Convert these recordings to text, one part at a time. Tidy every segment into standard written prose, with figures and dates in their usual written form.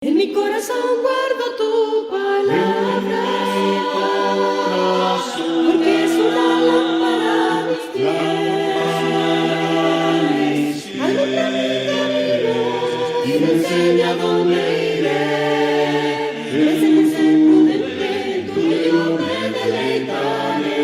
En mi corazón guardo tu palabra, porque es una lámpara a mis pies, alumbra mi camino y me enseña dónde iré. Me enseña a ser prudente, en tu yo me deleitaré,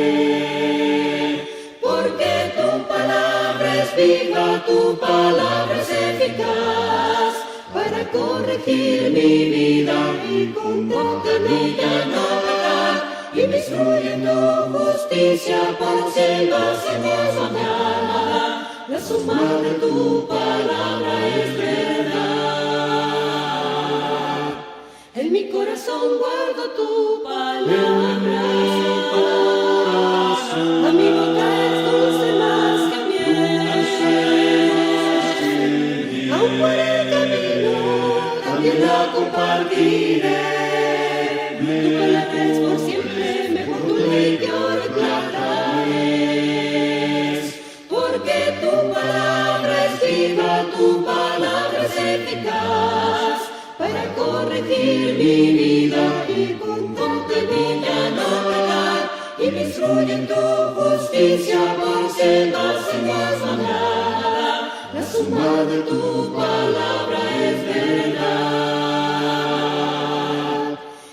porque tu palabra es viva, tu palabra es eficaz, para corregir mi vida y contarte en ella no pecar, y me instruye en tu justicia por sendas y gozo de alma. La suma de tu palabra es verdad. En mi corazón guardo tu palabra, a mi boca es dulce más que miel, aún por el camino también la compartiré. Tu palabra es por siempre, mejor tu ley que oro y plata es, porque tu palabra es viva, tu palabra es eficaz, para corregir mi vida y contarte en ella no pecar, y me instruye en tu justicia por sendas y gozo de alma. La suma de tu palabra es verdad.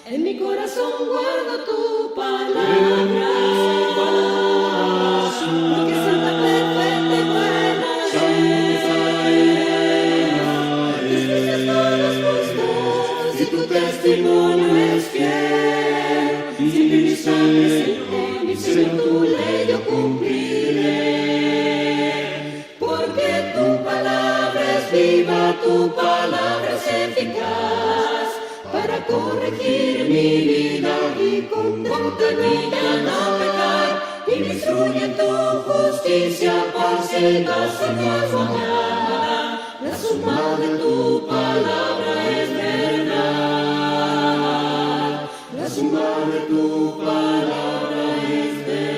En mi corazón guardo tu palabra, porque es santa, perfecta y buena es. Tus juicios todos justos y tu testimonio es fiel. Siempre mi sangre presente, mi Señor, tu ley yo cumpliré, porque tu palabra es viva, tu palabra es eficaz, para corregir mi vida y contarte en ella no pecar, y me instruye en tu justicia por sendas y gozo de alma. La suma de tu palabra es verdad. La suma de tu palabra es verdad.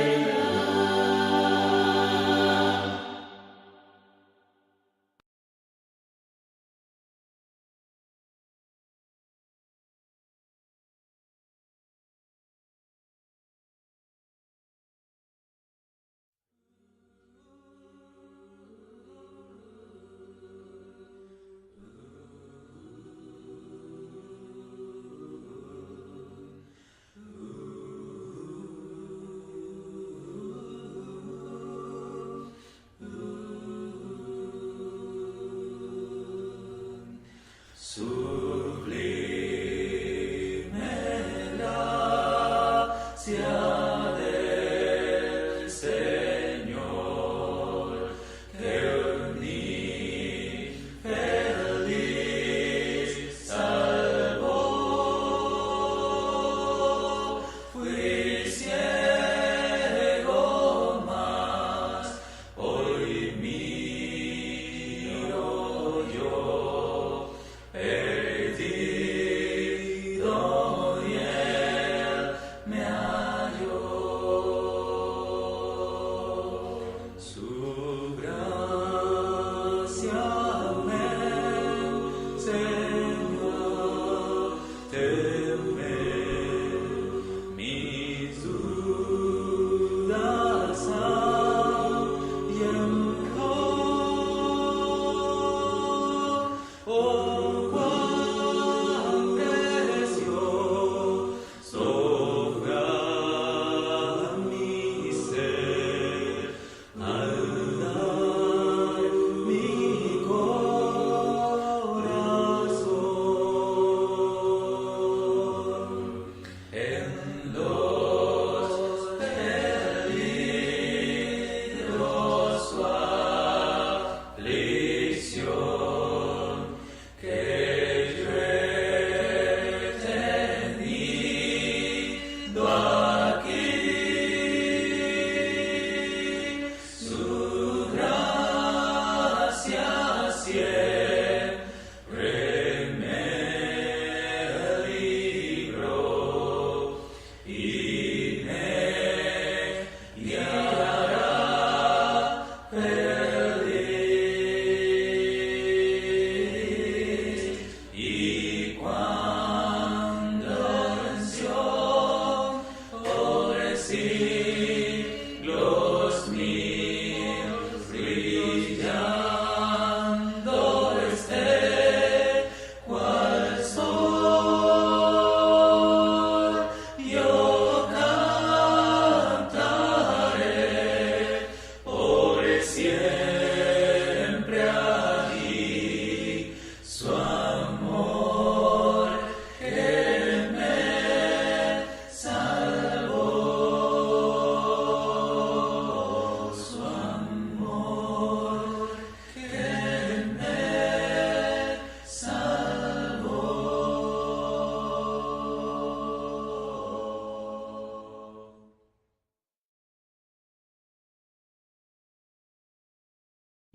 Hey.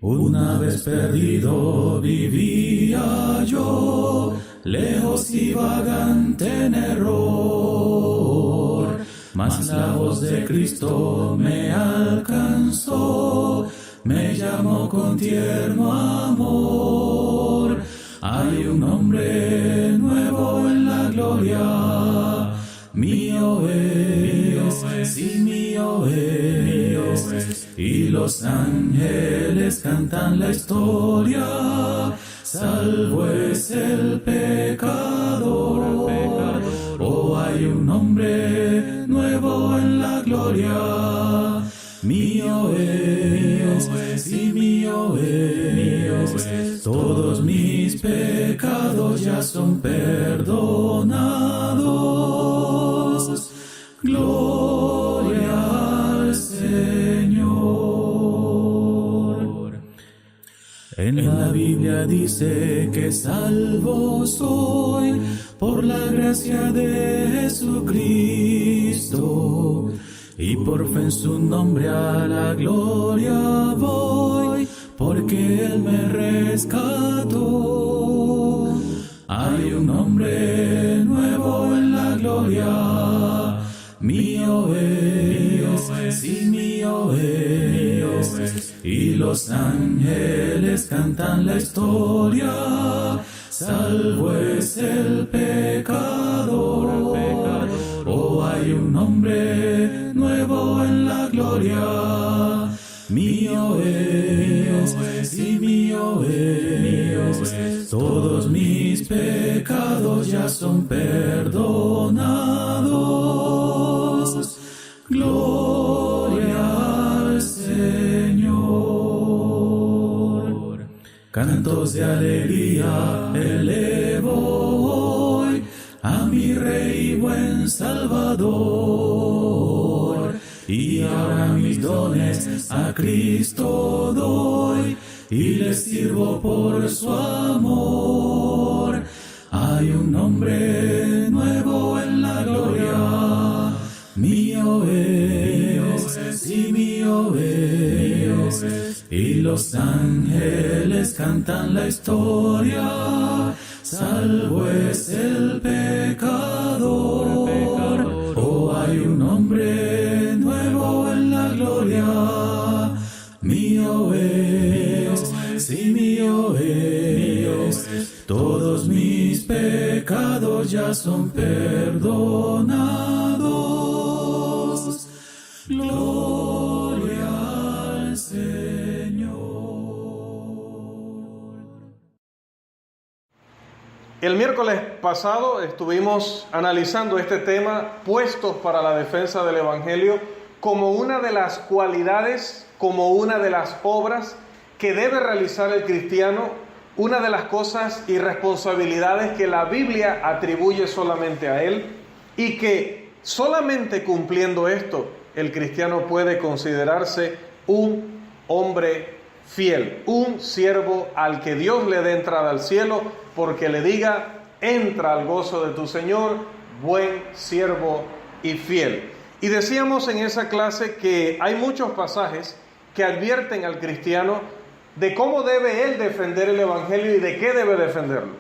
Una vez perdido vivía yo, lejos y vagante en error, mas la voz de Cristo me alcanzó, me llamó con tierno amor. Hay un nombre nuevo en la gloria, mío es, sí mío es, y los ángeles cantan la historia, salvo es el pecador. Oh, hay un nombre nuevo en la gloria, mío es, sí mío es, todos mis pecados ya son perdonados. Gloria al Señor. En la Biblia dice que salvo soy por la gracia de Jesucristo, y por fe en su nombre a la gloria voy, porque Él me rescató. Hay un nombre nuevo en la gloria, mío es, sí mío es, y los ángeles cantan la historia, salvo es el pecador. Oh, hay un nombre nuevo en la gloria, mío es, sí mío es, todos mis pecados ya son perdonados. Gloria al Señor. Cantos de alegría elevo hoy a mi Rey y buen Salvador, y ahora mis dones a Cristo doy, y les sirvo por su amor. Hay un nombre nuevo en la gloria, mío es, sí mío es, y los ángeles cantan la historia, salvo es el pecador. Oh, hay un nombre nuevo en la gloria, mío es, sí mío es, todos mis pecados ya son perdonados. Gloria al Señor. El miércoles pasado estuvimos analizando este tema, puestos para la defensa del Evangelio, como una de las cualidades, como una de las obras que debe realizar el cristiano, una de las cosas y responsabilidades que la Biblia atribuye solamente a él, y que solamente cumpliendo esto el cristiano puede considerarse un hombre fiel, un siervo al que Dios le dé entrada al cielo, porque le diga: entra al gozo de tu Señor, buen siervo y fiel. Y decíamos en esa clase que hay muchos pasajes que advierten al cristiano de cómo debe él defender el Evangelio y de qué debe defenderlo.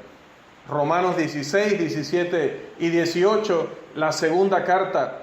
Romanos 16, 17 y 18, la segunda carta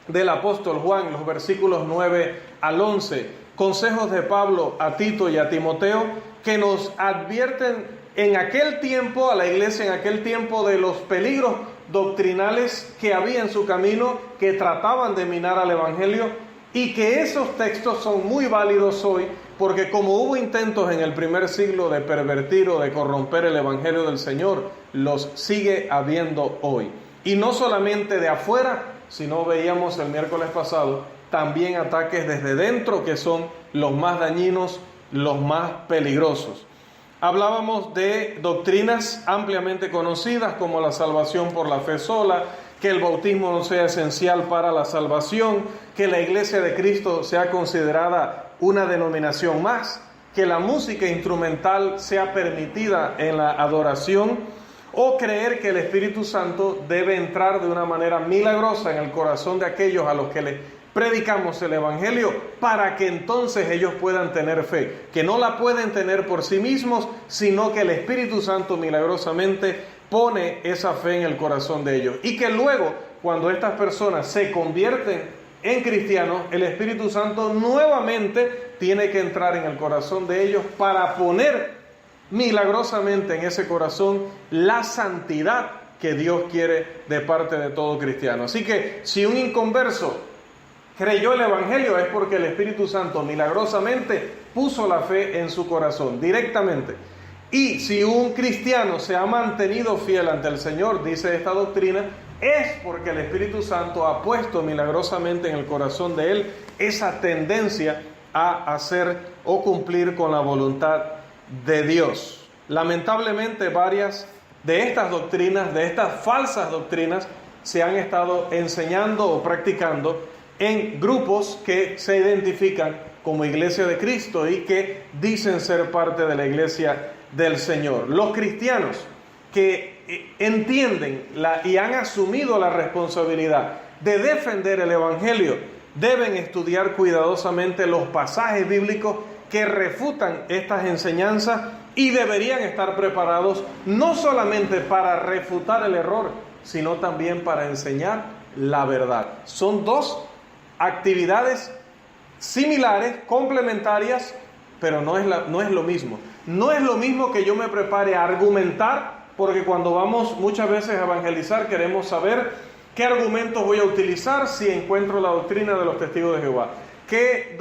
del apóstol Juan, los versículos 9 al 11, consejos de Pablo a Tito y a Timoteo, que nos advierten en aquel tiempo, a la iglesia en aquel tiempo, de los peligros doctrinales que había en su camino, que trataban de minar al Evangelio, y que esos textos son muy válidos hoy, porque como hubo intentos en el primer siglo de pervertir o de corromper el Evangelio del Señor, los sigue habiendo hoy. Y no solamente de afuera, sino veíamos el miércoles pasado, también ataques desde dentro, que son los más dañinos, los más peligrosos. Hablábamos de doctrinas ampliamente conocidas como la salvación por la fe sola, que el bautismo no sea esencial para la salvación, que la Iglesia de Cristo sea considerada una denominación más, que la música instrumental sea permitida en la adoración, o creer que el Espíritu Santo debe entrar de una manera milagrosa en el corazón de aquellos a los que predicamos el Evangelio para que entonces ellos puedan tener fe, que no la pueden tener por sí mismos, sino que el Espíritu Santo milagrosamente pone esa fe en el corazón de ellos. Y que luego, cuando estas personas se convierten en cristianos, el Espíritu Santo nuevamente tiene que entrar en el corazón de ellos para poner milagrosamente en ese corazón la santidad que Dios quiere de parte de todo cristiano. Así que si un inconverso creyó el Evangelio, es porque el Espíritu Santo milagrosamente puso la fe en su corazón directamente. Y si un cristiano se ha mantenido fiel ante el Señor, dice esta doctrina, es porque el Espíritu Santo ha puesto milagrosamente en el corazón de él esa tendencia a hacer o cumplir con la voluntad de Dios. Lamentablemente, varias de estas doctrinas, de estas falsas doctrinas, se han estado enseñando o practicando en grupos que se identifican como Iglesia de Cristo y que dicen ser parte de la Iglesia del Señor. Los cristianos que entienden y han asumido la responsabilidad de defender el Evangelio deben estudiar cuidadosamente los pasajes bíblicos que refutan estas enseñanzas y deberían estar preparados no solamente para refutar el error, sino también para enseñar la verdad. Son dos actividades similares, complementarias, pero no es lo mismo. No es lo mismo que yo me prepare a argumentar, porque cuando vamos muchas veces a evangelizar queremos saber qué argumentos voy a utilizar si encuentro la doctrina de los testigos de Jehová. ¿Qué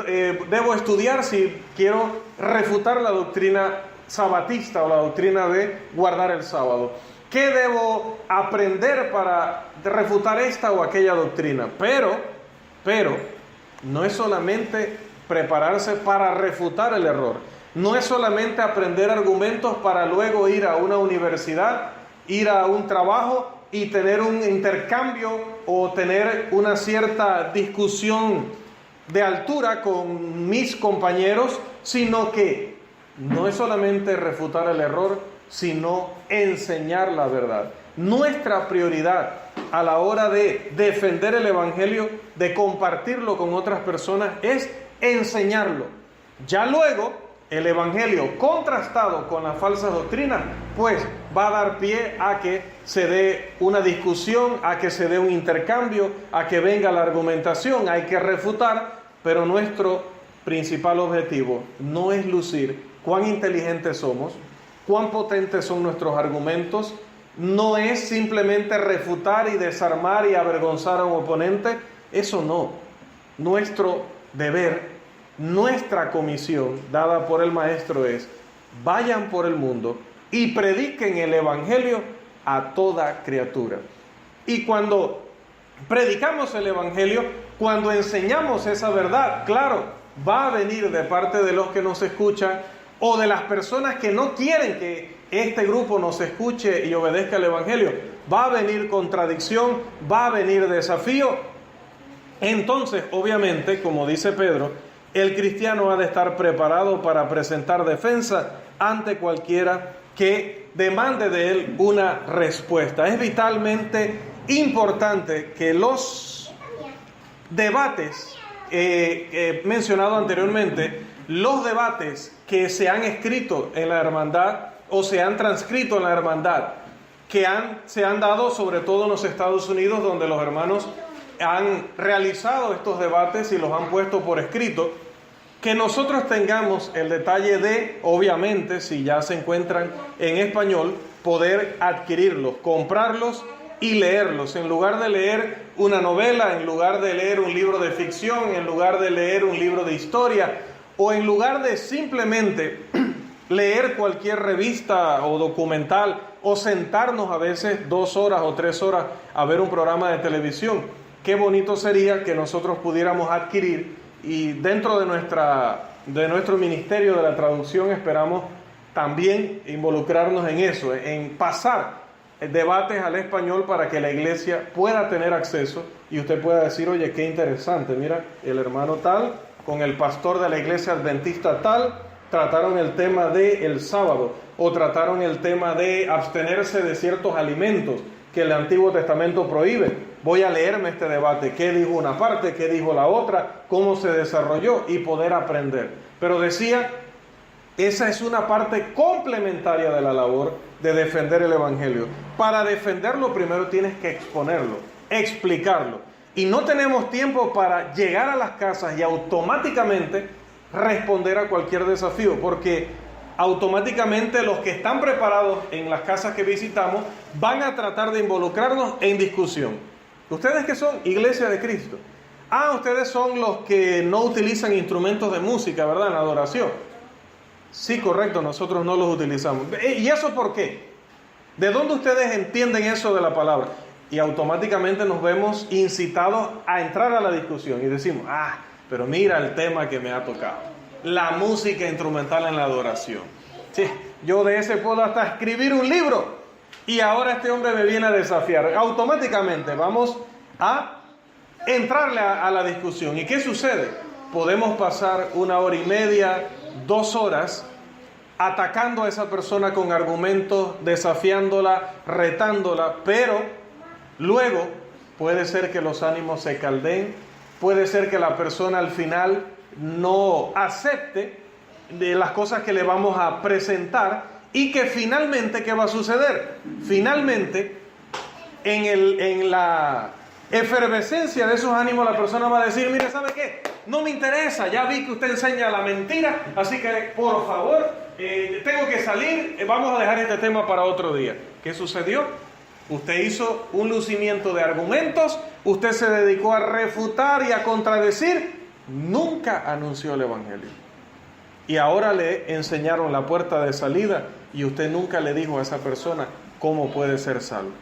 debo estudiar si quiero refutar la doctrina sabatista o la doctrina de guardar el sábado? ¿Qué debo aprender para refutar esta o aquella doctrina? Pero no es solamente prepararse para refutar el error. No es solamente aprender argumentos para luego ir a una universidad, ir a un trabajo y tener un intercambio o tener una cierta discusión de altura con mis compañeros, sino que no es solamente refutar el error, sino enseñar la verdad. Nuestra prioridad a la hora de defender el Evangelio, de compartirlo con otras personas, es enseñarlo. Ya luego, el Evangelio contrastado con las falsas doctrinas, pues va a dar pie a que se dé una discusión, a que se dé un intercambio, a que venga la argumentación. Hay que refutar, pero nuestro principal objetivo no es lucir cuán inteligentes somos, cuán potentes son nuestros argumentos. No es simplemente refutar y desarmar y avergonzar a un oponente. Eso no. Nuestro deber, nuestra comisión dada por el Maestro es: vayan por el mundo y prediquen el Evangelio a toda criatura. Y cuando predicamos el Evangelio, cuando enseñamos esa verdad, claro, va a venir de parte de los que nos escuchan o de las personas que no quieren que este grupo nos escuche y obedezca el Evangelio. Va a venir contradicción, va a venir desafío. Entonces, obviamente, como dice Pedro, el cristiano ha de estar preparado para presentar defensa ante cualquiera que demande de él una respuesta. Es vitalmente importante que los debates mencionado anteriormente, los debates que se han escrito en la hermandad o se han transcrito en la hermandad, que se han dado sobre todo en los Estados Unidos, donde los hermanos han realizado estos debates y los han puesto por escrito, que nosotros tengamos el detalle de, obviamente, si ya se encuentran en español, poder adquirirlos, comprarlos y leerlos, en lugar de leer una novela, en lugar de leer un libro de ficción, en lugar de leer un libro de historia, o en lugar de simplemente leer cualquier revista o documental, o sentarnos a veces 2 horas o 3 horas a ver un programa de televisión. Qué bonito sería que nosotros pudiéramos adquirir, y dentro de nuestro ministerio de la traducción esperamos también involucrarnos en eso, en pasar debates al español para que la iglesia pueda tener acceso y usted pueda decir: oye, qué interesante, mira, el hermano tal con el pastor de la iglesia adventista tal trataron el tema del sábado, o trataron el tema de abstenerse de ciertos alimentos. que el Antiguo Testamento prohíbe. Voy a leerme este debate, qué dijo una parte, qué dijo la otra, cómo se desarrolló y poder aprender. Pero decía, esa es una parte complementaria de la labor de defender el Evangelio. Para defenderlo primero tienes que exponerlo, explicarlo. Y no tenemos tiempo para llegar a las casas y automáticamente responder a cualquier desafío, porque automáticamente los que están preparados en las casas que visitamos van a tratar de involucrarnos en discusión. ¿Ustedes qué son? Iglesia de Cristo. Ustedes son los que no utilizan instrumentos de música, ¿verdad? En la adoración. Sí, correcto, nosotros no los utilizamos. ¿Y eso por qué? ¿De dónde ustedes entienden eso de la palabra? Y automáticamente nos vemos incitados a entrar a la discusión y decimos, pero mira el tema que me ha tocado, la música instrumental en la adoración. Sí, yo de ese puedo hasta escribir un libro y ahora este hombre me viene a desafiar. Automáticamente vamos a entrarle a la discusión. ¿Y qué sucede? Podemos pasar 1 hora y media, 2 horas atacando a esa persona con argumentos, desafiándola, retándola, pero luego puede ser que los ánimos se caldeen, puede ser que la persona al final no acepte de las cosas que le vamos a presentar y que finalmente, ¿qué va a suceder? Finalmente, en la efervescencia de esos ánimos, la persona va a decir, mire, ¿sabe qué? No me interesa, ya vi que usted enseña la mentira, así que por favor, tengo que salir, vamos a dejar este tema para otro día. ¿Qué sucedió? Usted hizo un lucimiento de argumentos, usted se dedicó a refutar y a contradecir, nunca anunció el Evangelio. Y ahora le enseñaron la puerta de salida y usted nunca le dijo a esa persona cómo puede ser salvo.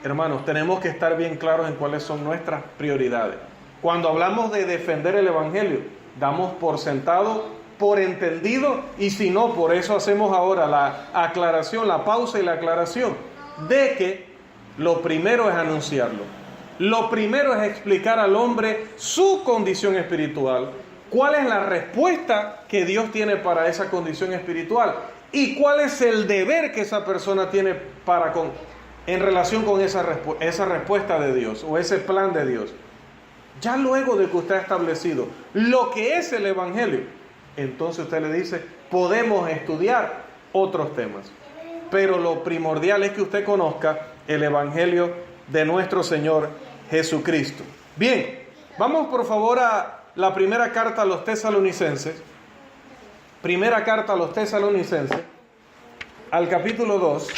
Hermanos, tenemos que estar bien claros en cuáles son nuestras prioridades. Cuando hablamos de defender el Evangelio, damos por sentado, por entendido, y si no, por eso hacemos ahora la aclaración, la pausa y la aclaración, de que lo primero es anunciarlo. Lo primero es explicar al hombre su condición espiritual, cuál es la respuesta que Dios tiene para esa condición espiritual y cuál es el deber que esa persona tiene en relación con esa respuesta de Dios o ese plan de Dios. Ya luego de que usted ha establecido lo que es el Evangelio, entonces usted le dice, podemos estudiar otros temas. Pero lo primordial es que usted conozca el Evangelio de nuestro Señor Jesucristo. Bien, vamos por favor a la primera carta a los tesalonicenses. Primera carta a los tesalonicenses, al capítulo 2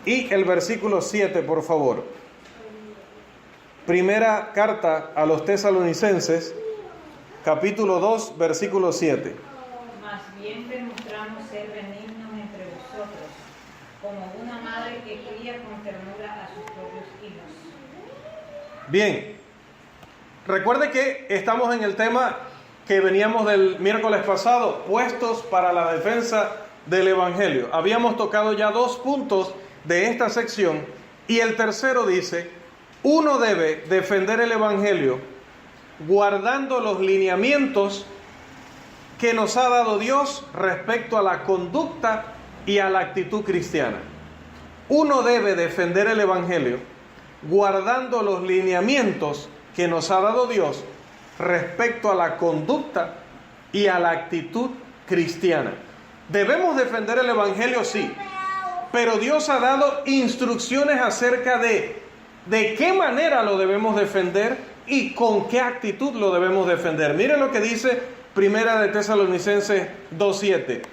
y el versículo 7, por favor. Primera carta a los tesalonicenses, capítulo 2, versículo 7. Más bien demostramos ser benignos entre vosotros, como una madre que cría con ternura a sus propios hijos. Bien, recuerde que estamos en el tema que veníamos del miércoles pasado, puestos para la defensa del Evangelio. Habíamos tocado ya 2 puntos de esta sección y el tercero dice, uno debe defender el Evangelio guardando los lineamientos que nos ha dado Dios respecto a la conducta y a la actitud cristiana. Uno debe defender el Evangelio guardando los lineamientos que nos ha dado Dios respecto a la conducta y a la actitud cristiana. Debemos defender el Evangelio, sí, pero Dios ha dado instrucciones acerca de qué manera lo debemos defender y con qué actitud lo debemos defender. Miren lo que dice Primera de Tesalonicenses 2:7.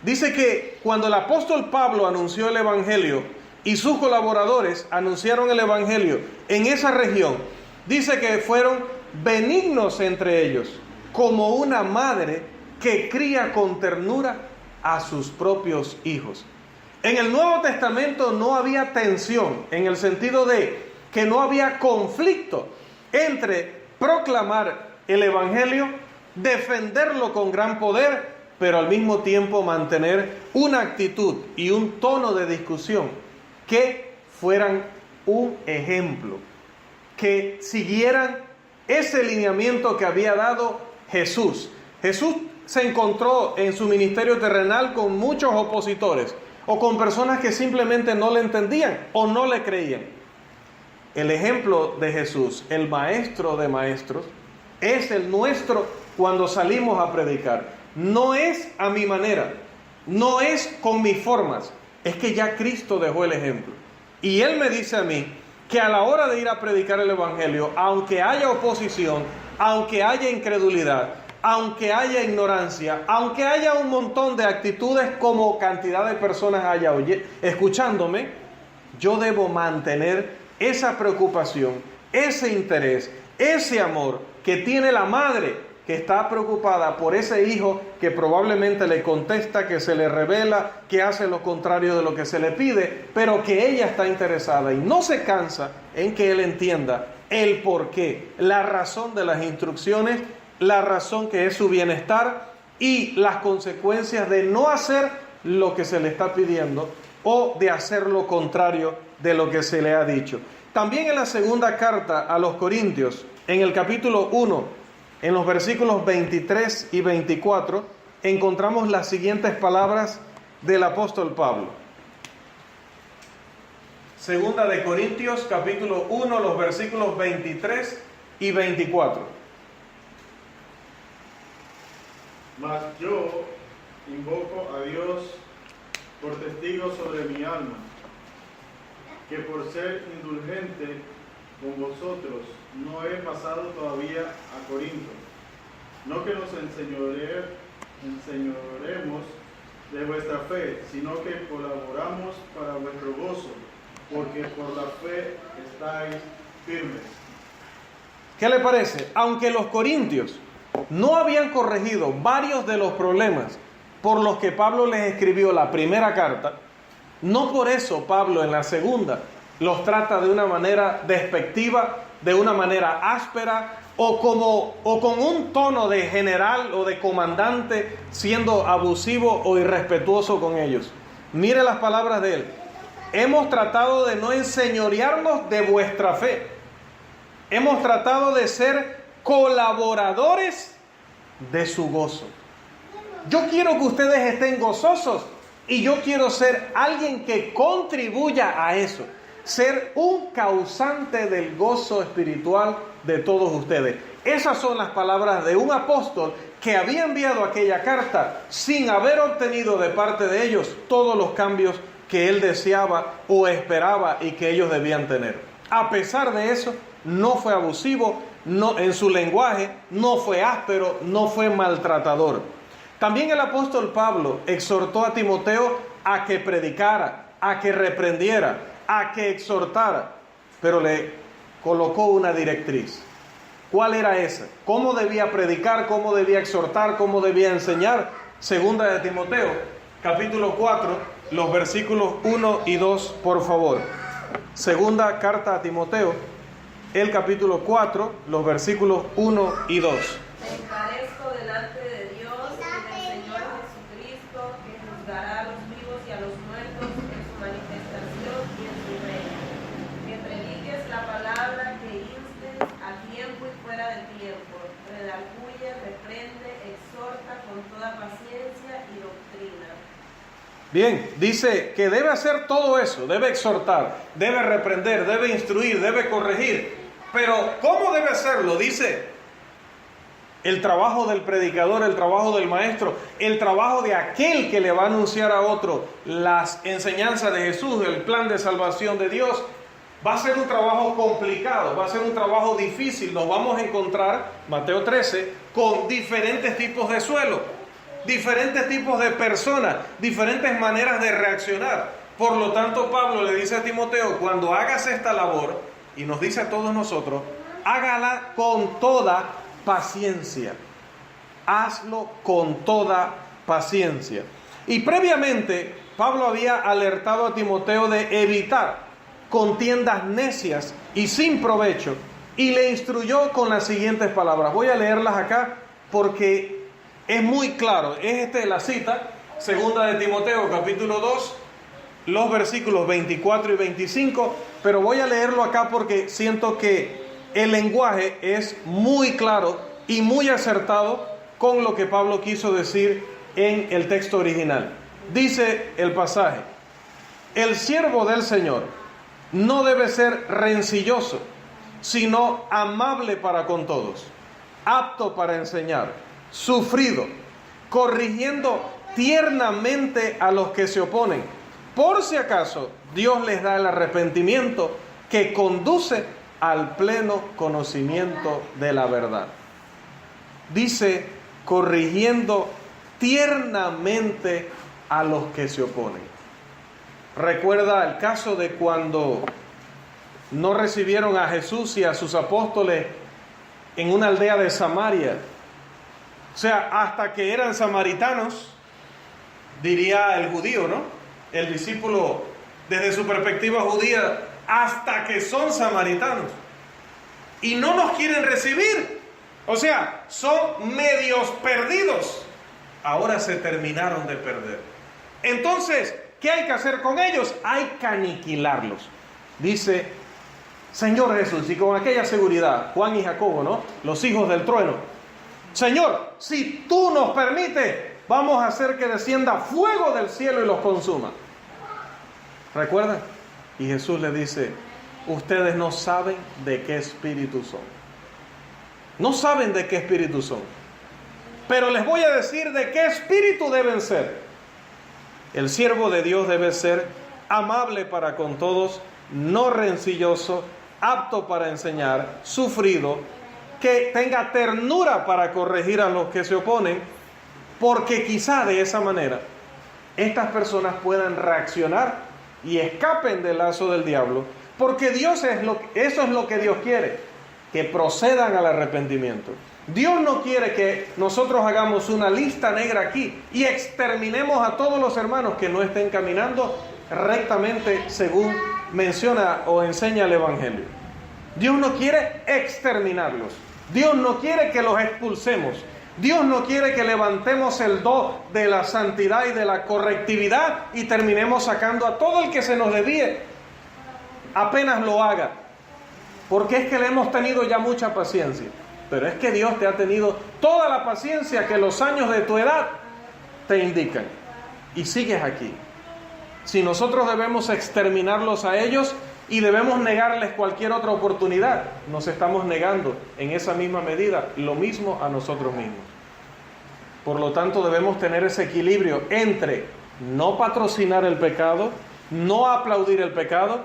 Dice que cuando el apóstol Pablo anunció el Evangelio y sus colaboradores anunciaron el Evangelio en esa región, dice que fueron benignos entre ellos, como una madre que cría con ternura a sus propios hijos. En el Nuevo Testamento no había tensión, en el sentido de que no había conflicto entre proclamar el Evangelio, defenderlo con gran poder, pero al mismo tiempo mantener una actitud y un tono de discusión que fueran un ejemplo, que siguieran ese lineamiento que había dado Jesús. Jesús se encontró en su ministerio terrenal con muchos opositores, o con personas que simplemente no le entendían o no le creían. El ejemplo de Jesús, el maestro de maestros, es el nuestro cuando salimos a predicar. No es a mi manera, no es con mis formas, es que ya Cristo dejó el ejemplo. Y Él me dice a mí que a la hora de ir a predicar el Evangelio, aunque haya oposición, aunque haya incredulidad, aunque haya ignorancia, aunque haya un montón de actitudes como cantidad de personas haya escuchándome, yo debo mantener esa preocupación, ese interés, ese amor que tiene la madre que está preocupada por ese hijo que probablemente le contesta, que se le revela, que hace lo contrario de lo que se le pide, pero que ella está interesada y no se cansa en que él entienda el porqué, la razón de las instrucciones, la razón que es su bienestar y las consecuencias de no hacer lo que se le está pidiendo o de hacer lo contrario de lo que se le ha dicho. También en la segunda carta a los Corintios, en el capítulo 1, en los versículos 23 y 24, encontramos las siguientes palabras del apóstol Pablo. Segunda de Corintios, capítulo 1, los versículos 23 y 24. Mas yo invoco a Dios por testigo sobre mi alma, que por ser indulgente con vosotros no he pasado todavía a Corinto, no que nos enseñoremos de vuestra fe, sino que colaboramos para vuestro gozo, porque por la fe estáis firmes. ¿Qué le parece? Aunque los corintios no habían corregido varios de los problemas por los que Pablo les escribió la primera carta, no por eso Pablo en la segunda los trata de una manera despectiva, de una manera áspera o con un tono de general o de comandante siendo abusivo o irrespetuoso con ellos. Mire las palabras de él. Hemos tratado de no enseñorearnos de vuestra fe. Hemos tratado de ser colaboradores de su gozo. Yo quiero que ustedes estén gozosos y yo quiero ser alguien que contribuya a eso, ser un causante del gozo espiritual de todos ustedes. Esas son las palabras de un apóstol que había enviado aquella carta sin haber obtenido de parte de ellos todos los cambios que él deseaba o esperaba y que ellos debían tener. A pesar de eso, no fue abusivo, no, en su lenguaje, no fue áspero, no fue maltratador. También el apóstol Pablo exhortó a Timoteo a que predicara, a que reprendiera, a que exhortara, pero le colocó una directriz. ¿Cuál era esa? ¿Cómo debía predicar? ¿Cómo debía exhortar? ¿Cómo debía enseñar? Segunda de Timoteo, capítulo 4, los versículos 1 y 2, por favor. Segunda carta a Timoteo, el capítulo 4, los versículos 1 y 2. Me encarezco delante de Dios y del Señor Jesucristo, que juzgará a los vivos y a los muertos en su manifestación y en su reino. Que prediques la palabra, que instes a tiempo y fuera de tiempo, redarguye, reprende, exhorta con toda paciencia y doctrina. Bien, dice que debe hacer todo eso, debe exhortar, debe reprender, debe instruir, debe corregir. Pero ¿cómo debe hacerlo? Dice, el trabajo del predicador, el trabajo del maestro, el trabajo de aquel que le va a anunciar a otro las enseñanzas de Jesús, el plan de salvación de Dios, va a ser un trabajo complicado, va a ser un trabajo difícil. Nos vamos a encontrar, Mateo 13, con diferentes tipos de suelo, diferentes tipos de personas, diferentes maneras de reaccionar. Por lo tanto, Pablo le dice a Timoteo, cuando hagas esta labor, y nos dice a todos nosotros, hágala con toda paciencia. Hazlo con toda paciencia. Y previamente, Pablo había alertado a Timoteo de evitar contiendas necias y sin provecho, y le instruyó con las siguientes palabras. Voy a leerlas acá porque es muy claro. Es la cita, segunda de Timoteo, capítulo 2, los versículos 24 y 25, pero voy a leerlo acá porque siento que el lenguaje es muy claro y muy acertado con lo que Pablo quiso decir en el texto original. Dice el pasaje: El siervo del Señor no debe ser rencilloso, sino amable para con todos, apto para enseñar, sufrido, corrigiendo tiernamente a los que se oponen, por si acaso Dios les da el arrepentimiento que conduce al pleno conocimiento de la verdad. Dice, corrigiendo tiernamente a los que se oponen. Recuerda el caso de cuando no recibieron a Jesús y a sus apóstoles en una aldea de Samaria. O sea, hasta que eran samaritanos, diría el judío, ¿no? El discípulo, desde su perspectiva judía, hasta que son samaritanos. Y no nos quieren recibir. O sea, son medios perdidos. Ahora se terminaron de perder. Entonces, ¿qué hay que hacer con ellos? Hay que aniquilarlos. Dice Señor Jesús, y con aquella seguridad, Juan y Jacobo, ¿no? Los hijos del trueno. Señor, si tú nos permites, vamos a hacer que descienda fuego del cielo y los consuma. ¿Recuerdan? Y Jesús le dice, ustedes no saben de qué espíritu son. No saben de qué espíritu son. Pero les voy a decir de qué espíritu deben ser. El siervo de Dios debe ser amable para con todos, no rencilloso, apto para enseñar, sufrido, que tenga ternura para corregir a los que se oponen, porque quizá de esa manera estas personas puedan reaccionar y escapen del lazo del diablo, porque eso es lo que Dios quiere, que procedan al arrepentimiento. Dios no quiere que nosotros hagamos una lista negra aquí y exterminemos a todos los hermanos que no estén caminando rectamente según menciona o enseña el Evangelio. Dios no quiere exterminarlos. Dios no quiere que los expulsemos. Dios no quiere que levantemos el do de la santidad y de la correctividad y terminemos sacando a todo el que se nos desvíe apenas lo haga. Porque es que le hemos tenido ya mucha paciencia. Pero es que Dios te ha tenido toda la paciencia que los años de tu edad te indican. Y sigues aquí. Si nosotros debemos exterminarlos a ellos y debemos negarles cualquier otra oportunidad, nos estamos negando en esa misma medida lo mismo a nosotros mismos. Por lo tanto, debemos tener ese equilibrio entre no patrocinar el pecado, no aplaudir el pecado,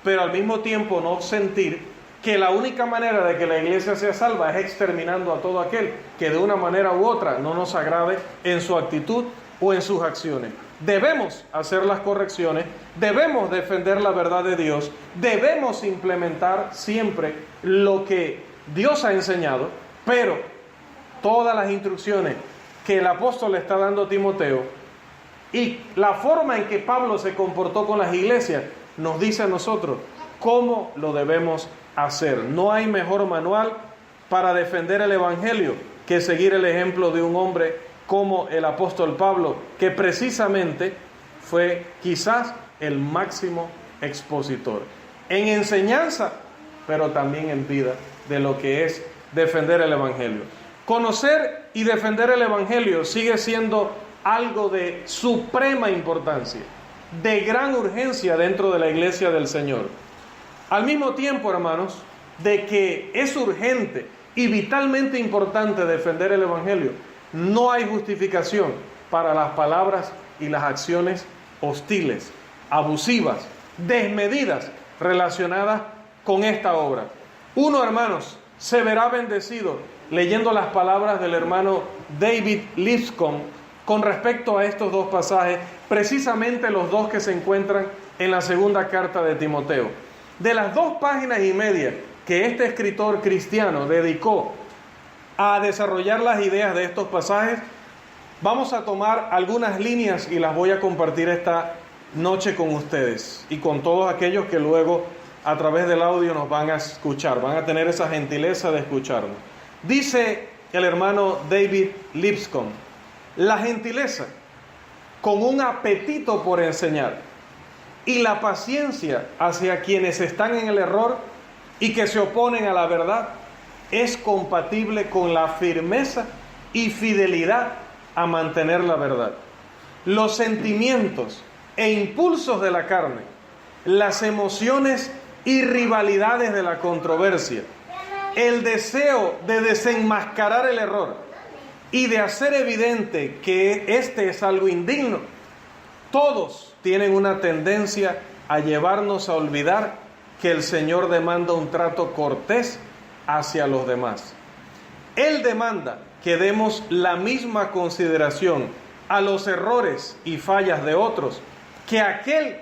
pero al mismo tiempo no sentir que la única manera de que la iglesia sea salva es exterminando a todo aquel que de una manera u otra no nos agrade en su actitud o en sus acciones. Debemos hacer las correcciones, debemos defender la verdad de Dios, debemos implementar siempre lo que Dios ha enseñado, pero todas las instrucciones que el apóstol le está dando a Timoteo y la forma en que Pablo se comportó con las iglesias nos dice a nosotros cómo lo debemos hacer. No hay mejor manual para defender el Evangelio que seguir el ejemplo de un hombre como el apóstol Pablo, que precisamente fue quizás el máximo expositor en enseñanza, pero también en vida, de lo que es defender el Evangelio. Conocer y defender el Evangelio sigue siendo algo de suprema importancia, de gran urgencia dentro de la iglesia del Señor. Al mismo tiempo, hermanos, de que es urgente y vitalmente importante defender el Evangelio, no hay justificación para las palabras y las acciones hostiles, abusivas, desmedidas relacionadas con esta obra. Uno, hermanos, se verá bendecido leyendo las palabras del hermano David Lipscomb con respecto a estos dos pasajes, precisamente los dos que se encuentran en la segunda carta de Timoteo. De las 2 páginas y media que este escritor cristiano dedicó a desarrollar las ideas de estos pasajes, vamos a tomar algunas líneas y las voy a compartir esta noche con ustedes y con todos aquellos que luego a través del audio nos van a escuchar, van a tener esa gentileza de escucharnos. Dice el hermano David Lipscomb: la gentileza con un apetito por enseñar y la paciencia hacia quienes están en el error y que se oponen a la verdad es compatible con la firmeza y fidelidad a mantener la verdad. Los sentimientos e impulsos de la carne, las emociones y rivalidades de la controversia, el deseo de desenmascarar el error y de hacer evidente que este es algo indigno, todos tienen una tendencia a llevarnos a olvidar que el Señor demanda un trato cortés hacia los demás. Él demanda que demos la misma consideración a los errores y fallas de otros que aquel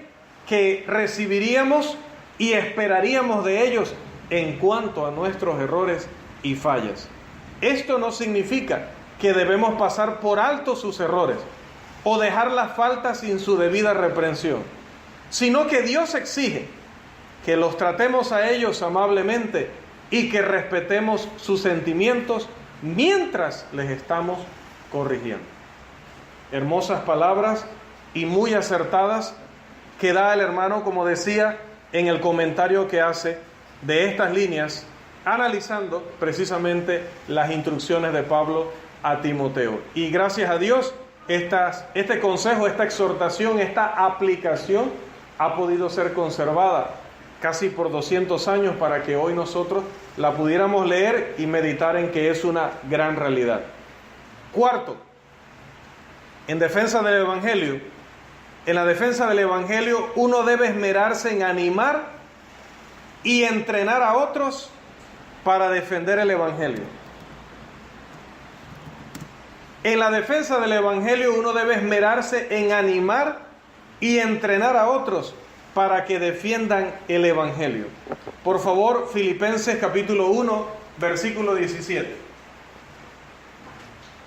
que recibiríamos y esperaríamos de ellos en cuanto a nuestros errores y fallas. Esto no significa que debemos pasar por alto sus errores o dejar las faltas sin su debida reprensión, sino que Dios exige que los tratemos a ellos amablemente y que respetemos sus sentimientos mientras les estamos corrigiendo. Hermosas palabras y muy acertadas que da el hermano, como decía, en el comentario que hace de estas líneas, analizando precisamente las instrucciones de Pablo a Timoteo. Y gracias a Dios, este consejo, esta exhortación, esta aplicación ha podido ser conservada casi por 200 años para que hoy nosotros la pudiéramos leer y meditar en que es una gran realidad. Cuarto, en defensa del Evangelio, en la defensa del Evangelio uno debe esmerarse en animar y entrenar a otros para defender el Evangelio. En la defensa del Evangelio uno debe esmerarse en animar y entrenar a otros para que defiendan el Evangelio. Por favor, Filipenses capítulo 1, versículo 17.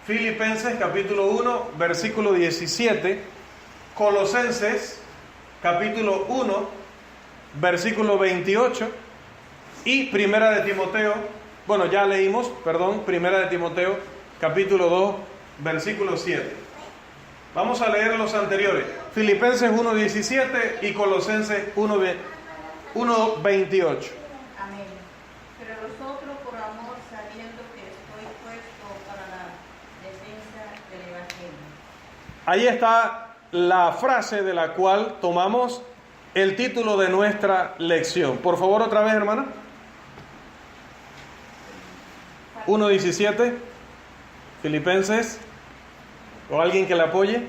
Filipenses capítulo 1, versículo 17. Colosenses capítulo 1, versículo 28. Y Primera de Timoteo, Primera de Timoteo capítulo 2, versículo 7. Vamos a leer los anteriores. Filipenses 1:17 y Colosenses 1:28. Amén. Pero nosotros por amor, sabiendo que estoy puesto para la defensa del Evangelio. Ahí está la frase de la cual tomamos el título de nuestra lección. Por favor, otra vez, hermana. 1:17. Filipenses. ¿O alguien que le apoye?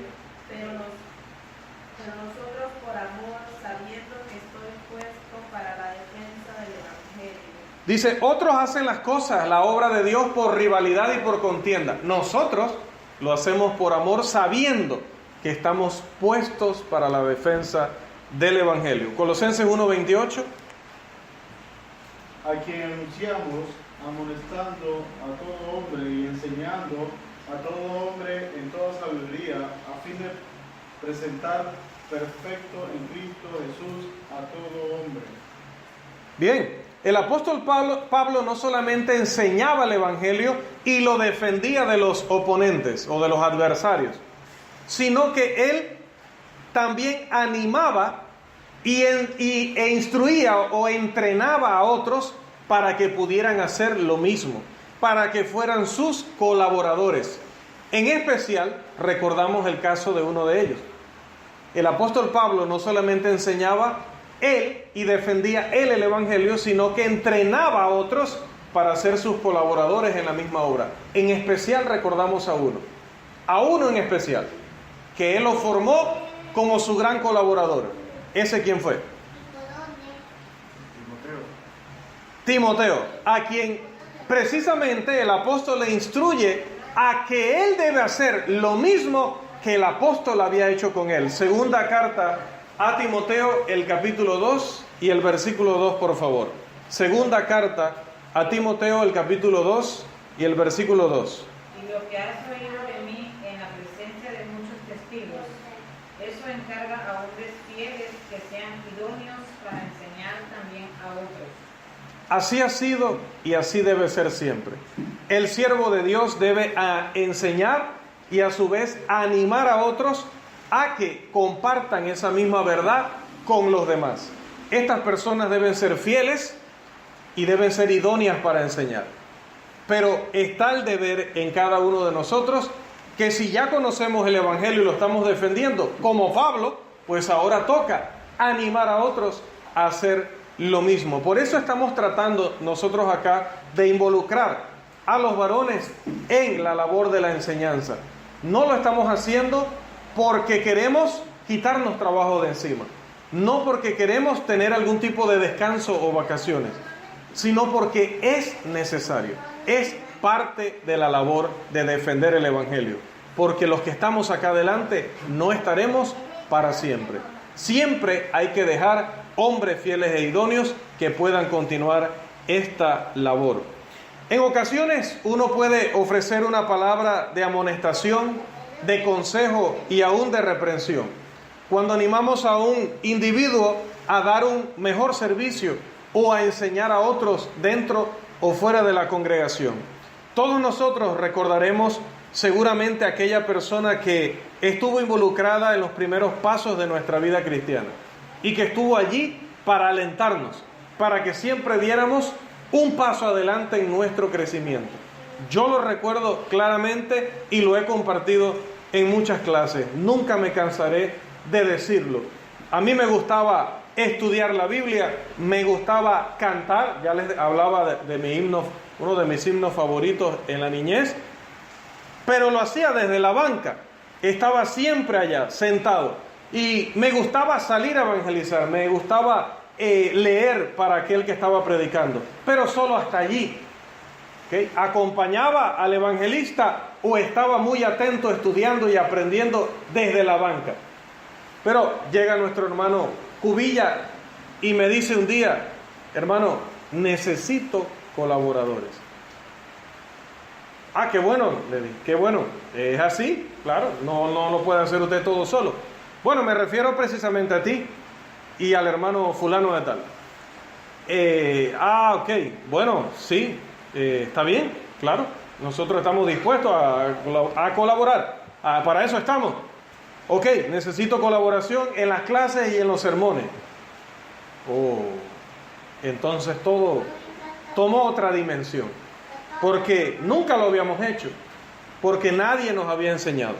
Pero nosotros por amor, sabiendo que estoy puesto para la defensa del Evangelio. Dice, otros hacen las cosas, la obra de Dios, por rivalidad y por contienda. Nosotros lo hacemos por amor, sabiendo que estamos puestos para la defensa del Evangelio. Colosenses 1:28. A quien anunciamos, amonestando a todo hombre y enseñando a todo hombre en toda sabiduría, a fin de presentar perfecto en Cristo Jesús a todo hombre. Bien, el apóstol Pablo no solamente enseñaba el Evangelio y lo defendía de los oponentes o de los adversarios, sino que él también animaba e instruía o entrenaba a otros para que pudieran hacer lo mismo, para que fueran sus colaboradores. En especial, recordamos el caso de uno de ellos. El apóstol Pablo no solamente enseñaba él y defendía él el Evangelio, sino que entrenaba a otros para ser sus colaboradores en la misma obra. En especial recordamos a uno en especial, que él lo formó como su gran colaborador. ¿Ese quién fue? Timoteo, a quien precisamente el apóstol le instruye a que él debe hacer lo mismo que el apóstol había hecho con él. Segunda carta a Timoteo, el capítulo 2 y el versículo 2, por favor. Segunda carta a Timoteo, el capítulo 2 y el versículo 2. Y lo que has oído de mí en la presencia de muchos testigos, eso encarga a hombres fieles que sean idóneos para enseñar también a otros. Así ha sido y así debe ser siempre. El siervo de Dios debe enseñar y a su vez animar a otros a que compartan esa misma verdad con los demás. Estas personas deben ser fieles y deben ser idóneas para enseñar. Pero está el deber en cada uno de nosotros que si ya conocemos el Evangelio y lo estamos defendiendo, como Pablo, pues ahora toca animar a otros a hacer lo mismo. Por eso estamos tratando nosotros acá de involucrar a los varones en la labor de la enseñanza. No lo estamos haciendo porque queremos quitarnos trabajo de encima, no porque queremos tener algún tipo de descanso o vacaciones, sino porque es necesario, es parte de la labor de defender el Evangelio, porque los que estamos acá adelante no estaremos para siempre. Siempre hay que dejar hombres fieles e idóneos que puedan continuar esta labor. En ocasiones uno puede ofrecer una palabra de amonestación, de consejo y aún de reprensión. Cuando animamos a un individuo a dar un mejor servicio o a enseñar a otros dentro o fuera de la congregación. Todos nosotros recordaremos seguramente a aquella persona que estuvo involucrada en los primeros pasos de nuestra vida cristiana y que estuvo allí para alentarnos, para que siempre diéramos un paso adelante en nuestro crecimiento. Yo lo recuerdo claramente y lo he compartido en muchas clases. Nunca me cansaré de decirlo. A mí me gustaba estudiar la Biblia, me gustaba cantar. Ya les hablaba de mi himno, uno de mis himnos favoritos en la niñez, pero lo hacía desde la banca. Estaba siempre allá, sentado. Y me gustaba salir a evangelizar, me gustaba leer para aquel que estaba predicando, pero solo hasta allí. ¿Okay? Acompañaba al evangelista o estaba muy atento estudiando y aprendiendo desde la banca. Pero llega nuestro hermano Cubilla y me dice un día: hermano, necesito colaboradores. Ah, qué bueno, le dije, qué bueno. ¿Es así? Claro, no lo puede hacer usted todo solo. Bueno, me refiero precisamente a ti y al hermano fulano de tal. Ok, bueno, sí, está bien, claro. Nosotros estamos dispuestos a colaborar. Para eso estamos. Ok, necesito colaboración en las clases y en los sermones. Entonces todo tomó otra dimensión. Porque nunca lo habíamos hecho. Porque nadie nos había enseñado.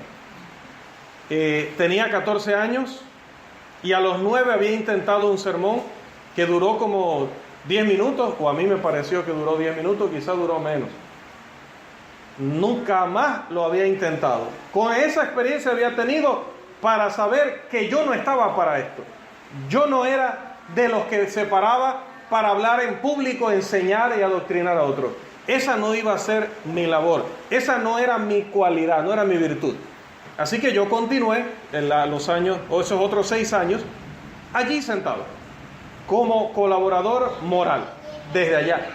Tenía 14 años y a los 9 había intentado un sermón que duró como 10 minutos, o a mí me pareció que duró 10 minutos, quizás duró menos. Nunca más lo había intentado. Con esa experiencia había tenido para saber que yo no estaba para esto. Yo no era de los que se paraba para hablar en público, enseñar y adoctrinar a otros. Esa no iba a ser mi labor. Esa no era mi cualidad, no era mi virtud. Así que yo continué en los años, o esos otros 6 años, allí sentado, como colaborador moral, desde allá.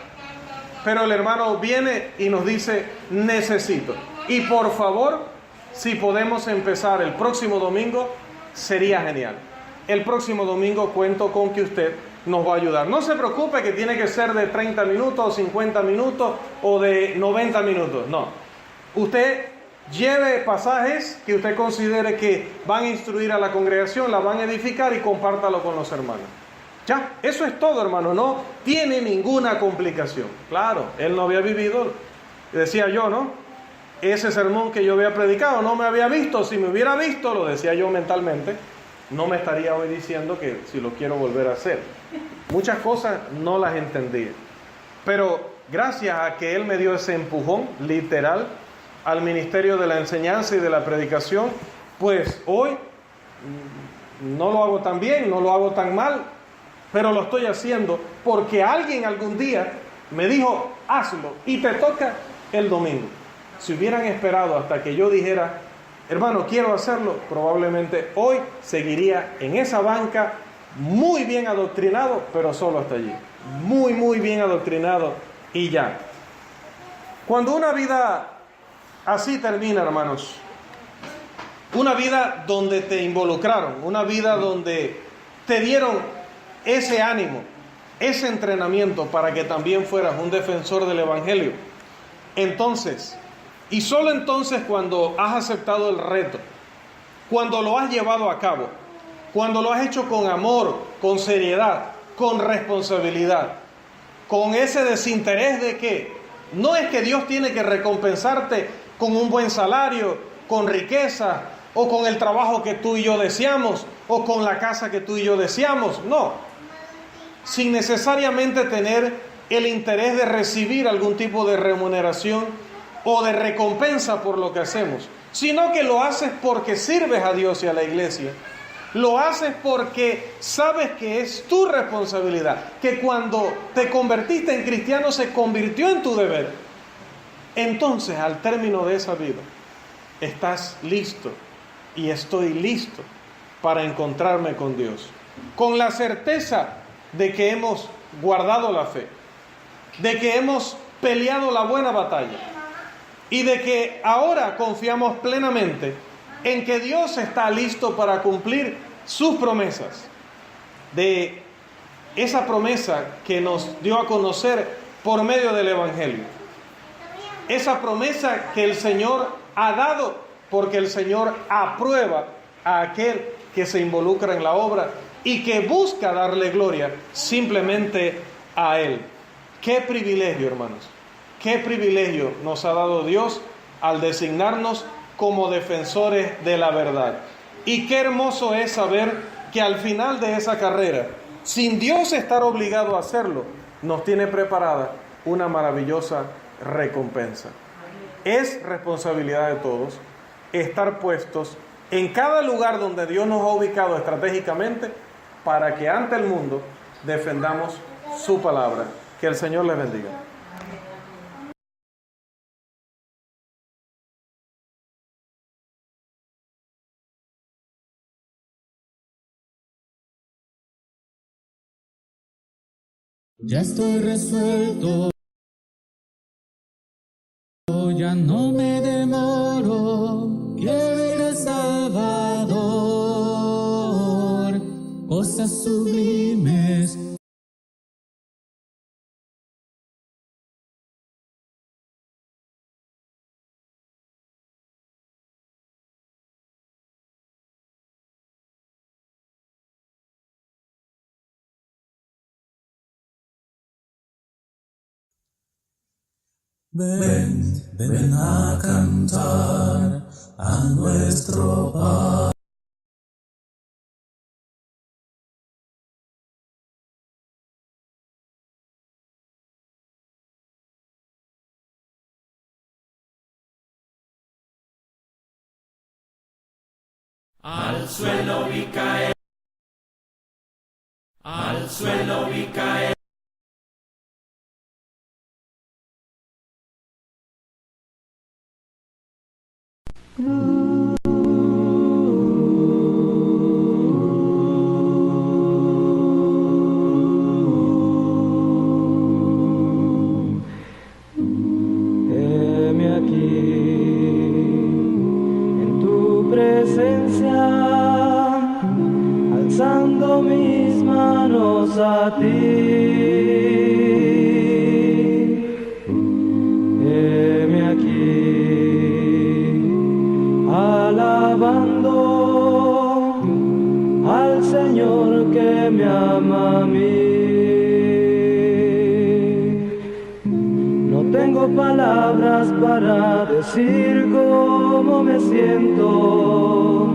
Pero el hermano viene y nos dice: necesito. Y por favor, si podemos empezar el próximo domingo, sería genial. El próximo domingo cuento con que usted nos va a ayudar. No se preocupe que tiene que ser de 30 minutos, o 50 minutos, o de 90 minutos. No. Usted lleve pasajes que usted considere que van a instruir a la congregación, la van a edificar y compártalo con los hermanos. Ya, eso es todo, hermano, no tiene ninguna complicación. Claro, él no había vivido, decía yo, ¿no? Ese sermón que yo había predicado, no me había visto. Si me hubiera visto, lo decía yo mentalmente, no me estaría hoy diciendo que si lo quiero volver a hacer. Muchas cosas no las entendía. Pero gracias a que él me dio ese empujón literal al ministerio de la enseñanza y de la predicación, pues hoy no lo hago tan bien, no lo hago tan mal, pero lo estoy haciendo porque alguien algún día me dijo: hazlo y te toca el domingo. Si hubieran esperado hasta que yo dijera: hermano, quiero hacerlo, probablemente hoy seguiría en esa banca, muy bien adoctrinado, pero solo hasta allí. Muy bien adoctrinado y ya. Cuando una vida así termina, hermanos, una vida donde te involucraron, una vida donde te dieron ese ánimo, ese entrenamiento para que también fueras un defensor del Evangelio, entonces, y solo entonces, cuando has aceptado el reto, cuando lo has llevado a cabo, cuando lo has hecho con amor, con seriedad, con responsabilidad, con ese desinterés de que no es que Dios tiene que recompensarte con un buen salario, con riqueza, o con el trabajo que tú y yo deseamos, o con la casa que tú y yo deseamos. No, sin necesariamente tener el interés de recibir algún tipo de remuneración o de recompensa por lo que hacemos, sino que lo haces porque sirves a Dios y a la iglesia. Lo haces porque sabes que es tu responsabilidad, que cuando te convertiste en cristiano se convirtió en tu deber. Entonces, al término de esa vida, estás listo y estoy listo para encontrarme con Dios, con la certeza de que hemos guardado la fe, de que hemos peleado la buena batalla y de que ahora confiamos plenamente en que Dios está listo para cumplir sus promesas, de esa promesa que nos dio a conocer por medio del Evangelio, esa promesa que el Señor ha dado porque el Señor aprueba a aquel que se involucra en la obra y que busca darle gloria simplemente a Él. ¡Qué privilegio, hermanos! ¡Qué privilegio nos ha dado Dios al designarnos como defensores de la verdad! Y qué hermoso es saber que al final de esa carrera, sin Dios estar obligado a hacerlo, nos tiene preparada una maravillosa recompensa. Es responsabilidad de todos estar puestos en cada lugar donde Dios nos ha ubicado estratégicamente para que ante el mundo defendamos su palabra. Que el Señor les bendiga. Ya estoy resuelto, ya no me demoro, quiero ir al Salvador, cosas sublimes. Ven, ven a cantar a nuestro Padre. Al suelo vi caer, al suelo vi caer. Heme aquí en tu presencia, alzando mis manos a ti. Heme aquí alabando al Señor que me ama a mí. No tengo palabras para decir cómo me siento,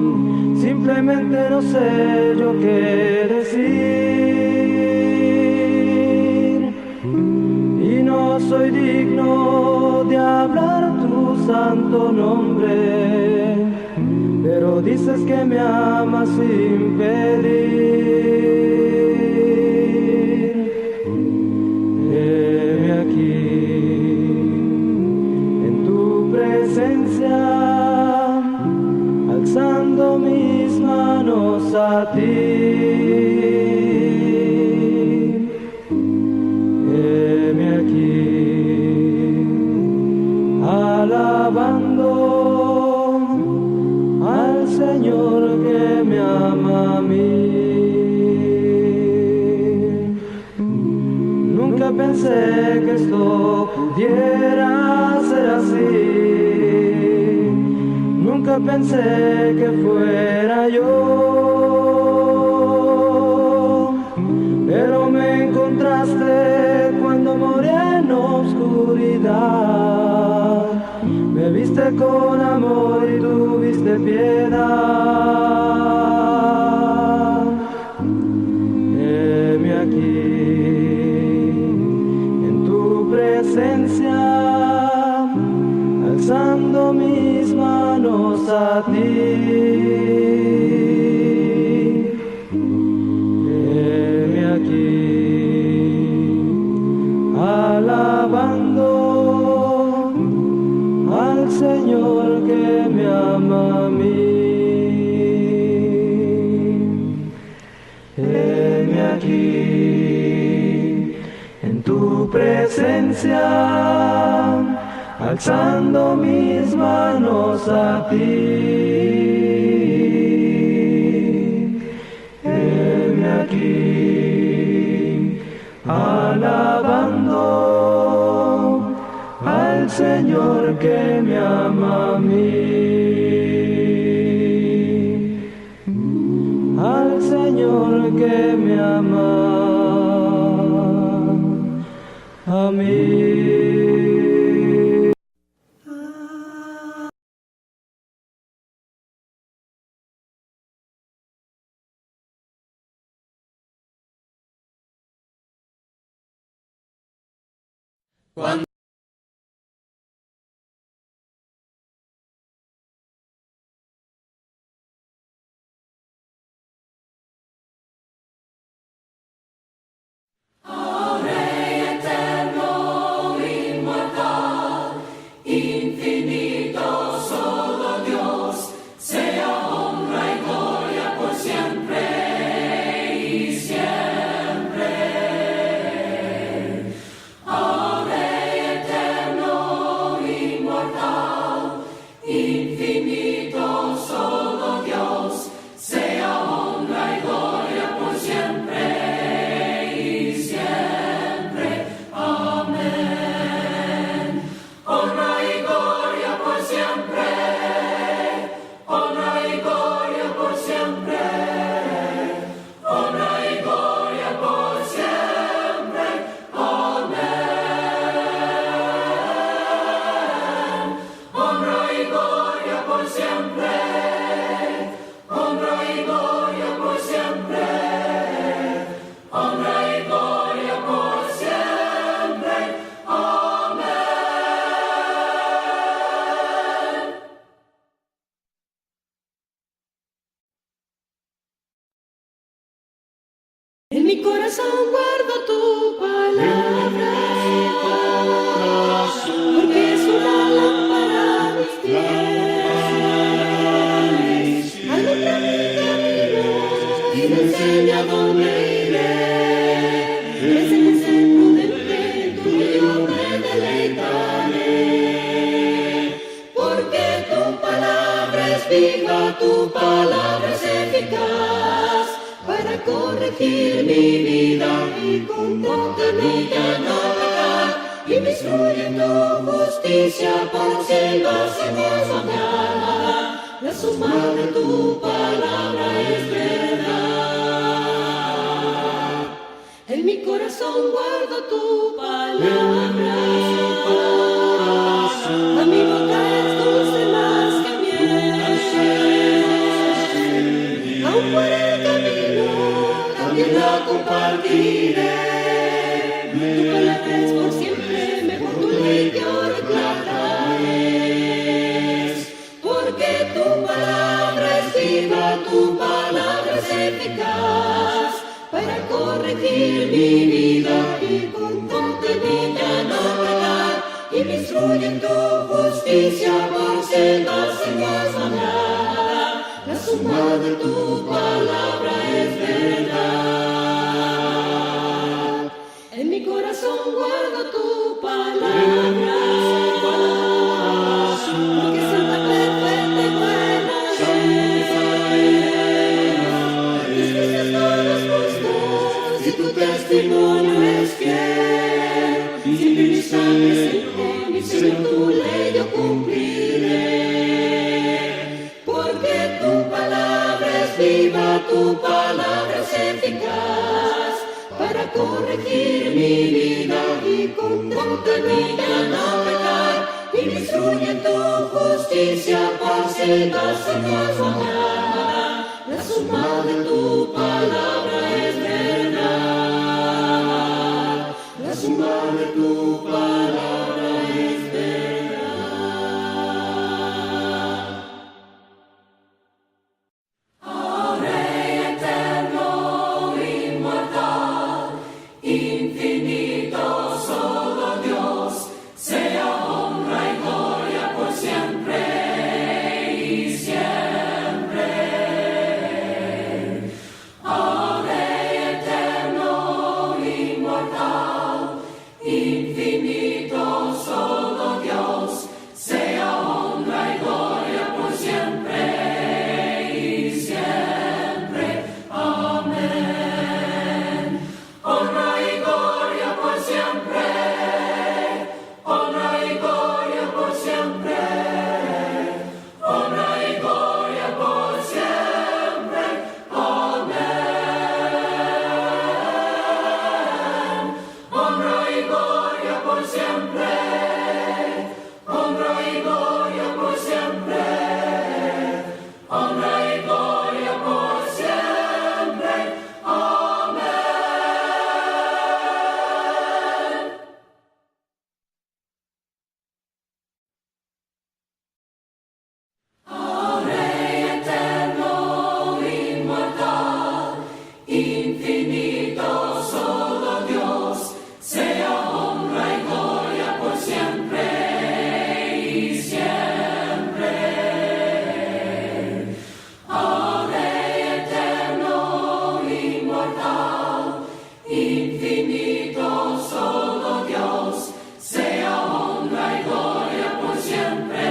simplemente no sé yo qué decir. Y no soy digno de hablar tu santo nombre, pero dices que me amas sin pedir. Heme aquí en tu presencia, alzando mis manos a ti. Heme aquí alabando al Señor que me ama a mí. Nunca pensé que esto pudiera ser así. Nunca pensé que fuera yo, pero me encontraste cuando moría en oscuridad. Me viste con amor y tuviste de piedad. Heme aquí en tu presencia, alzando mis manos a ti. Heme aquí, alabando al Señor que me ama a mí. Heme aquí en tu presencia, alzando mis manos a ti. Heme aquí, alabando al Señor que me ama a mí. Al Señor que me ama a mí. En mi corazón guardo tu palabra, porque es una lámpara a mis pies, alumbra mi camino y me enseña dónde iré. Enséñame a ser prudente, tú y yo me deleitaré, porque tu palabra es viva, tu palabra es eficaz, para corregir mi vida y contra mí ya no pecar, y me instruye en tu justicia por siglos y por su alma. La suma de tu palabra es verdad. En mi corazón guardo tu palabra, a mi boca es dulce más que miel, aun por el camino también la compartiré. Tu palabra es por siempre, mejor tu ley que oro y plata es. Porque tu palabra es viva, tu palabra es eficaz, para corregir mi vida y contra mí ya no pecar, y me instruye en tu justicia por sendas y más andar. La suma de tu palabra es verdad. En mi corazón guardo tu palabra, porque es santa, perfecta y buena es. Tus juicios todos justos y tu testimonio es fiel. Siempre mi sangre, Señor, mi Señor, tu ley yo cumpliré. Porque tu palabra es viva, tu palabra es eficaz, para corregir mi vida y contra mí ya no pecar, y y destruyen tu justicia, paz y mañana. La suma de tu palabra es verdad. La suma de tu palabra es verdad. Oh Rey eterno, inmortal, infinito, solo Dios, sea honra y gloria por siempre y siempre. Oh Rey eterno, inmortal, infinito, solo Dios, sea honra y gloria por siempre y siempre. Amén. Honra y gloria por siempre. Honra y gloria por siempre. Honra y gloria por siempre. Amén. Honra y gloria por siempre. Honra y gloria por siempre. Honra y gloria por siempre. Amén. Oh Rey eterno, inmortal, infinito, solo Dios, sea honra y gloria por siempre y siempre. Oh Rey eterno, inmortal, infinito, solo Dios, sea honra y gloria por siempre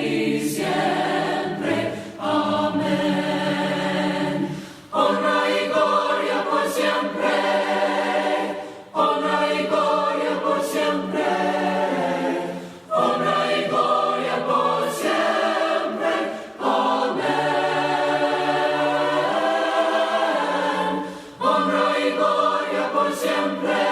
y siempre. Amén. Honra y gloria por siempre. Honra y gloria por siempre. Honra y gloria por siempre. Amén. Honra y gloria por siempre.